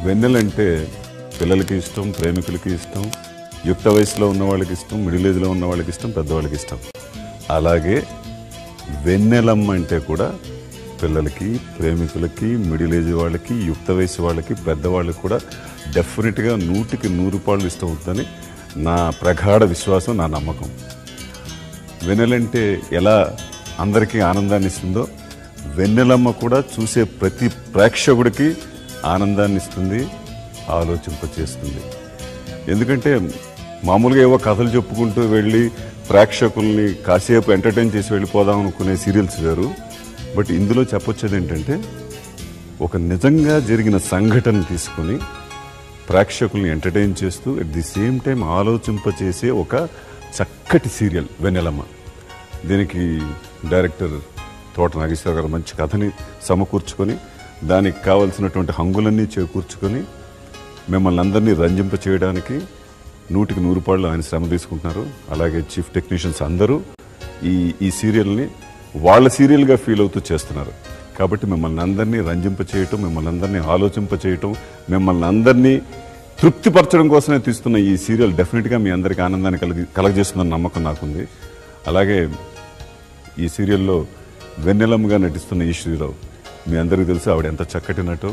వెన్నెలంటే పిల్లలకి ఇష్టం, ప్రేమికులకి ఇష్టం, యుక్త వయసులో ఉన్న వాళ్ళకి ఇష్టం, మిడిల్ ఏజ్లో ఉన్న వాళ్ళకి ఇష్టం, పెద్దవాళ్ళకి ఇష్టం. అలాగే వెన్నెలమ్మ అంటే కూడా పిల్లలకి, ప్రేమికులకి, మిడిల్ ఏజ్ వాళ్ళకి, యుక్త వయసు వాళ్ళకి, పెద్దవాళ్ళకి కూడా డెఫినెట్గా 100కి 100 ఇష్టం అవుతుందని నా ప్రగాఢ విశ్వాసం, నా నమ్మకం. వెన్నెలంటే ఎలా అందరికీ ఆనందాన్ని ఇస్తుందో వెన్నెలమ్మ కూడా చూసే ప్రతి ప్రేక్షకుడికి ఆనందాన్ని ఇస్తుంది, ఆలోచింపచేస్తుంది. ఎందుకంటే మామూలుగా ఏవో కథలు చెప్పుకుంటూ వెళ్ళి ప్రేక్షకుల్ని కాసేపు ఎంటర్టైన్ చేసి వెళ్ళిపోదాం అనుకునే సీరియల్స్ వేరు. బట్ ఇందులో చెప్పొచ్చేది ఏంటంటే ఒక నిజంగా జరిగిన సంఘటన తీసుకుని ప్రేక్షకుల్ని ఎంటర్టైన్ చేస్తూ అట్ ది సేమ్ టైం ఆలోచింపచేసే ఒక చక్కటి సీరియల్ వెన్నెలమ్మ. దీనికి డైరెక్టర్ తోట నాగేశ్వర గారు మంచి కథని సమకూర్చుకొని దానికి కావలసినటువంటి హంగులన్నీ చేకూర్చుకొని మిమ్మల్ని అందరినీ రంజింప చేయడానికి 100కి 100 ఆయన శ్రమ తీసుకుంటున్నారు. అలాగే చీఫ్ టెక్నీషియన్స్ అందరూ ఈ సీరియల్ని వాళ్ళ సీరియల్గా ఫీల్ అవుతూ చేస్తున్నారు. కాబట్టి మిమ్మల్ని అందరినీ రంజింప చేయటం, మిమ్మల్ని అందరినీ ఆలోచింప చేయటం, మిమ్మల్ని అందరినీ తృప్తిపరచడం కోసమే తీస్తున్న ఈ సీరియల్ డెఫినెట్గా మీ అందరికీ ఆనందాన్ని కలగజేస్తుందన్న నమ్మకం నాకుంది. అలాగే ఈ సీరియల్లో వెన్నెలమ్మగా నటిస్తున్న ఈ శ్రీరావు, మీ అందరికీ తెలుసు ఆవిడ ఎంత చక్కటి నటో.